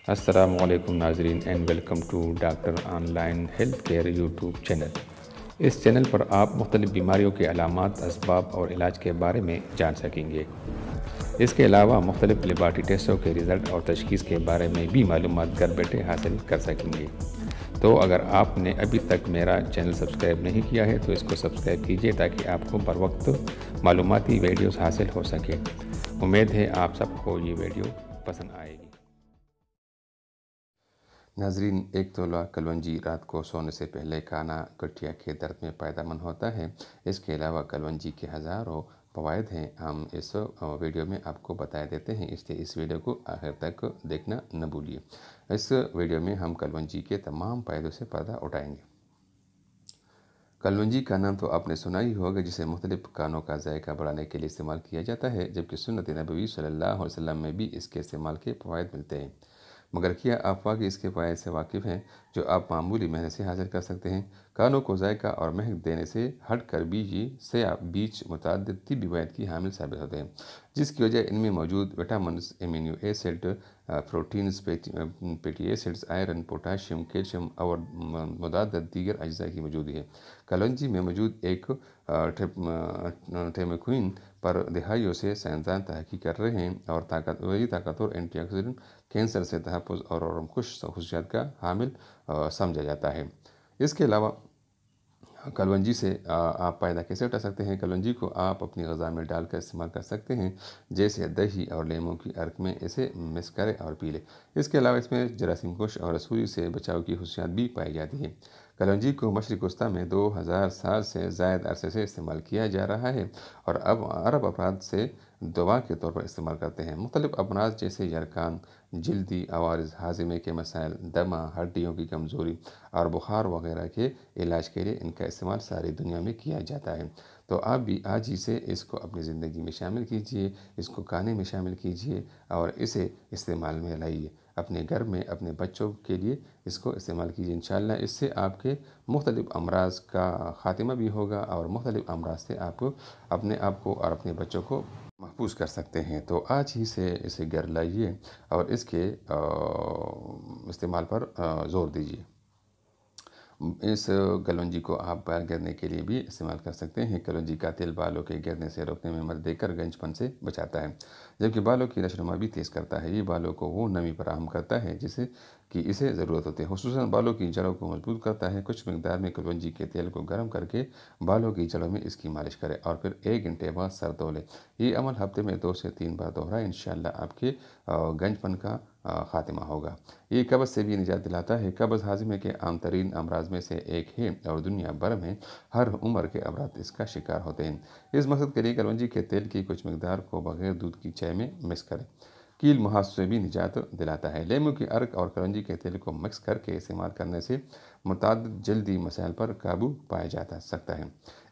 السلام علیکم ناظرین and welcome to doctor online health care YouTube channel. اس چینل پر آپ مختلف بیماریوں کے علامات، اسباب اور علاج کے بارے میں جان سکیں گے۔ اس کے علاوہ مختلف لیبارٹری ٹیسٹوں کے رزلٹ اور تشخیص کے بارے میں بھی معلومات گھر بیٹھے حاصل کر سکیں گے۔ تو اگر آپ نے ابھی تک میرا چینل سبسکرائب نہیں کیا ہے تو اس کو سبسکرائب کیجئے تاکہ آپ کو بروقت معلوماتی ویڈیوز حاصل ہو سکے۔ امید ہے آپ سب کو یہ ویڈیو پسند آئے گی۔ ناظرین، ایک تولا کلونجی رات کو سونے سے پہلے کھانا گٹھیا کے درد میں فائدہ مند ہوتا ہے۔ اس کے علاوہ کلونجی کے ہزاروں فوائد ہیں، ہم اس ویڈیو میں آپ کو بتا دیتے ہیں، اس لیے اس ویڈیو کو آخر تک دیکھنا نہ بھولیے۔ اس ویڈیو میں ہم کلونجی کے تمام فائدوں سے پردہ اٹھائیں گے۔ کلونجی کا نام تو آپ نے سنا ہی ہوگا، جسے مختلف کھانوں کا ذائقہ بڑھانے کے لیے استعمال کیا جاتا ہے، جبکہ سنت نبوی صلی اللہ علیہ وسلم میں بھی اس کے استعمال کے فوائد ملتے ہیں۔ مگر کیا آپ واقعی اس کے فوائد سے واقف ہیں جو آپ معمولی محنت سے حاصل کر سکتے ہیں؟ کھانوں کو ذائقہ اور مہک دینے سے ہٹ کر بیج متعدد طبی فوائد کی حامل ثابت ہوتے ہیں، جس کی وجہ ان میں موجود vitamins, amino acid, proteins, fatty acids, iron, potassium, calcium اور متعدد دیگر اجزاء کی موجودگی ہے۔ کلونجی میں موجود ایک ٹیموکوئن پر دہائیوں سے سائنسدان تحقیق کر رہے ہیں اور طاقتور اینٹی آکسیڈنٹ، کینسر سے تحفظ اور کچھ خصوصیات کا حامل سمجھا جاتا ہے۔ اس کے علاوہ کلونجی سے آپ فائدہ کیسے اٹھا سکتے ہیں؟ کلونجی کو آپ اپنی غذا میں ڈال کر استعمال کر سکتے ہیں، جیسے دہی اور لیموں کی عرق میں اسے مکس کریں اور پی لیں۔ اس کے علاوہ اس میں جراثیم کش اور رسولی سے بچاؤ کی خصوصیات بھی پائی جاتی ہیں۔ کلونجی کو مشرق وسطیٰ میں 2000 سال سے زائد عرصے سے استعمال کیا جا رہا ہے اور اب عرب افراد سے دوا کے طور پر استعمال کرتے ہیں۔ مختلف امراض جیسے یرقان، جلدی عوارض، ہاضمے کے مسائل، دمہ، ہڈیوں کی کمزوری اور بخار وغیرہ کے علاج کے لیے ان کا استعمال ساری دنیا میں کیا جاتا ہے۔ تو آپ بھی آج ہی سے اس کو اپنی زندگی میں شامل کیجئے، اس کو کھانے میں شامل کیجئے اور اسے استعمال میں لائیے۔ اپنے گھر میں اپنے بچوں کے لیے اس کو استعمال کیجئے۔ انشاءاللہ اس سے آپ کے مختلف امراض کا خاتمہ بھی ہوگا اور مختلف امراض سے آپ اپنے آپ کو اور اپنے بچوں کو محفوظ کر سکتے ہیں۔ تو آج ہی سے اسے گھر لائیے اور اس کے استعمال پر زور دیجیے۔ اس کلونجی کو آپ بال گرنے کے لیے بھی استعمال کر سکتے ہیں۔ کلونجی کا تیل بالوں کے گرنے سے روکنے میں مدد دے کر گنج پن سے بچاتا ہے، جبکہ بالوں کی نشوونما بھی تیز کرتا ہے۔ یہ بالوں کو وہ نمی فراہم کرتا ہے جسے کہ اسے ضرورت ہوتی ہے، خصوصاً بالوں کی جڑوں کو مضبوط کرتا ہے۔ کچھ مقدار میں کلونجی کے تیل کو گرم کر کے بالوں کی جڑوں میں اس کی مالش کریں اور پھر 1 گھنٹے بعد سر دھو لیں۔ یہ عمل ہفتے میں 2 سے 3 بار دہرائیں، انشاءاللہ آپ کے گنج پن کا خاتمہ ہوگا۔ یہ قبض سے بھی نجات دلاتا ہے۔ قبض ہاضمے کے عام ترین امراض میں سے ایک ہے اور دنیا بھر میں ہر عمر کے افراد اس کا شکار ہوتے ہیں۔ اس مقصد کے لیے کلونجی کے تیل کی کچھ مقدار کو بغیر دودھ کی چائے میں مکس کریں۔ کیل محاذ سے بھی نجات دلاتا ہے۔ لیموں کی عرق اور کلونجی کے تیل کو مکس کر کے استعمال کرنے سے متعدد جلدی مسائل پر قابو پایا جا سکتا ہے۔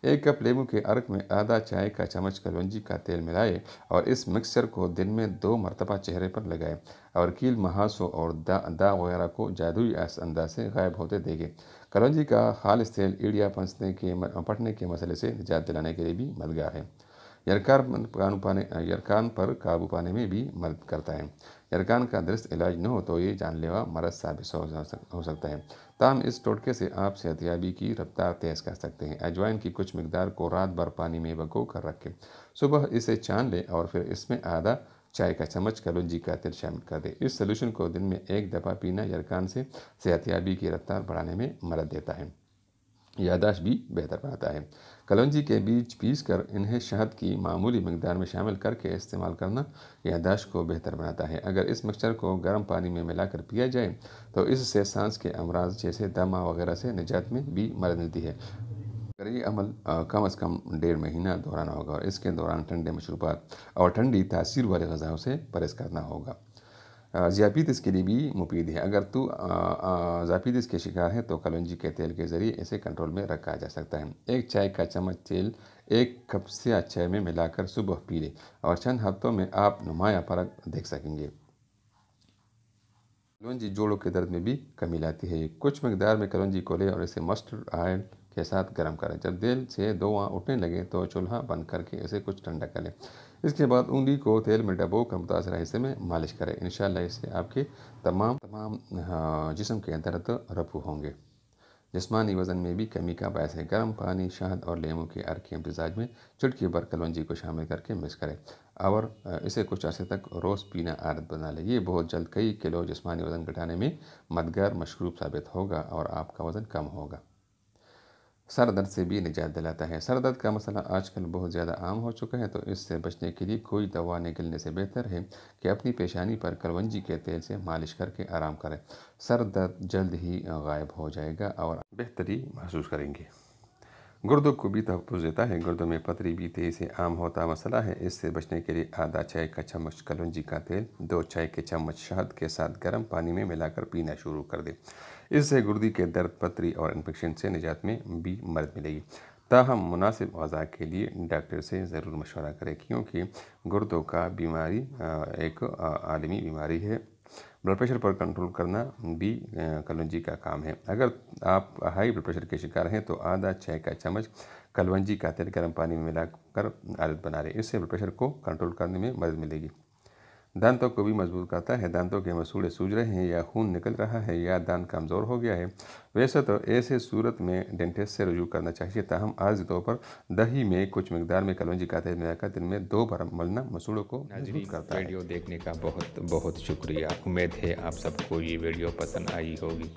1 کپ لیموں کے عرق میں آدھا چائے کا چمچ کلونجی کا تیل ملائیں اور اس مکسچر کو دن میں 2 مرتبہ چہرے پر لگائیں اور کیل محاذوں اور داغ وغیرہ کو جادوئی انداز سے غائب ہوتے دیکھیں۔ کلونجی کا خالص تیل ایڑیاں پھٹنے کے مسئلے سے نجات دلانے کے لیے بھی مددگار ہے۔ یرقان پر قابو پانے میں بھی مدد کرتا ہے۔ یرقان کا درست علاج نہ ہو تو یہ جان لیوا مرض ثابت ہو سکتا ہے، تاہم اس ٹوٹکے سے آپ صحتیابی کی رفتار تیز کر سکتے ہیں۔ اجوائن کی کچھ مقدار کو رات بھر پانی میں بھگو کر رکھیں، صبح اسے چھان لیں اور پھر اس میں آدھا چائے کا چمچ کلونجی کا تیل شامل کر دیں۔ اس سلوشن کو دن میں 1 دفعہ پینا یرقان سے صحتیابی کی رفتار بڑھانے میں مدد دیتا ہے، یادداشت بھی بہتر بناتا ہے۔ کلونجی کے بیج پیس کر انہیں شہد کی معمولی مقدار میں شامل کر کے استعمال کرنا یادداشت کو بہتر بناتا ہے۔ اگر اس مکسچر کو گرم پانی میں ملا کر پیا جائے تو اس سے سانس کے امراض جیسے دمہ وغیرہ سے نجات میں بھی مدد ملتی ہے۔ اگر یہ عمل کم از کم 1.5 مہینہ دہرانا ہوگا اور اس کے دوران ٹھنڈے مشروبات اور ٹھنڈی تاثیر والے غذاؤں سے پرہیز کرنا ہوگا۔ ذیابیطس کے لیے بھی مفید ہے۔ اگر تو ذیابیطس کے شکار ہے تو کلونجی کے تیل کے ذریعے اسے کنٹرول میں رکھا جا سکتا ہے۔ 1 چائے کا چمچ تیل 1 کپ سیاہ چائے میں ملا کر صبح پی لیں اور چند ہفتوں میں آپ نمایاں فرق دیکھ سکیں گے۔ کلونجی جوڑوں کے درد میں بھی کمی لاتی ہے۔ کچھ مقدار میں کلونجی کو لیں اور اسے مسٹرڈ آئل کے ساتھ گرم کریں۔ جب دل سے دھواں اٹھنے لگے تو چولہا بند کر کے اسے کچھ ٹھنڈا کر لیں۔ اس کے بعد انگلی کو تیل میں ڈبو کر متاثرہ حصے میں مالش کریں۔ انشاءاللہ اس سے آپ کے تمام جسم کے درد رفع ہوں گے۔ جسمانی وزن میں بھی کمی کا باعث ہے۔ گرم پانی، شہد اور لیموں کے عرق کے امتزاج میں چٹکی بھر کلونجی کو شامل کر کے مکس کریں اور اسے کچھ عرصے تک روز پینا عادت بنا لیں۔ یہ بہت جلد کئی کلو جسمانی وزن گھٹانے میں مددگار مشروب ثابت ہوگا اور آپ کا وزن کم ہوگا۔ سر درد سے بھی نجات دلاتا ہے۔ سر درد کا مسئلہ آج کل بہت زیادہ عام ہو چکا ہے، تو اس سے بچنے کے لیے کوئی دوا نگلنے سے بہتر ہے کہ اپنی پیشانی پر کلونجی کے تیل سے مالش کر کے آرام کریں۔ سر درد جلد ہی غائب ہو جائے گا اور بہتری محسوس کریں گے۔ گردوں کو بھی تحفظ دیتا ہے۔ گردوں میں پتھری بھی تیزی سے عام ہوتا مسئلہ ہے۔ اس سے بچنے کے لیے آدھا چائے کا چمچ کلونجی کا تیل 2 چائے کے چمچ شہد کے ساتھ گرم پانی میں ملا کر پینا شروع کر دیں۔ اس سے گردی کے درد، پتھری اور انفیکشن سے نجات میں بھی مدد ملے گی۔ تاہم مناسب غذا کے لیے ڈاکٹر سے ضرور مشورہ کریں، کیونکہ گردوں کا بیماری ایک عالمی بیماری ہے۔ بلڈ پریشر پر کنٹرول کرنا بھی کلونجی کا کام ہے۔ اگر آپ ہائی بلڈ پریشر کے شکار ہیں تو آدھا چائے کا چمچ کلونجی کا تیل گرم پانی میں ملا کر عادت بنا لیں۔ اس سے بلڈ پریشر کو کنٹرول کرنے میں مدد ملے گی۔ دانتوں کو بھی مضبوط کرتا ہے۔ دانتوں کے مسوڑے سوج رہے ہیں یا خون نکل رہا ہے یا دانت کمزور ہو گیا ہے، ویسے تو ایسے صورت میں ڈینٹسٹ سے رجوع کرنا چاہیے۔ تاہم عارضی طور پر دہی میں کچھ مقدار میں کلونجی کا تیل ملا کر دن میں 2 بار ملنا مسوڑوں کو مضبوط کرتا ہے۔ ویڈیو دیکھنے کا بہت بہت شکریہ۔ امید ہے آپ سب کو یہ ویڈیو پسند آئی ہوگی۔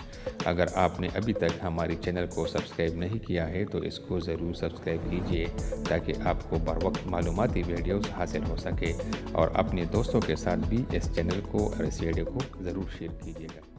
اگر آپ نے ابھی تک ہماری چینل کو سبسکرائب نہیں کیا ہے تو اس کو ضرور سبسکرائب کیجئے تاکہ آپ کو بروقت معلوماتی ویڈیوز حاصل ہو سکے، اور اپنے دوستوں کے ساتھ بھی اس چینل کو اور اس ویڈیو کو ضرور شیئر کیجیے گا۔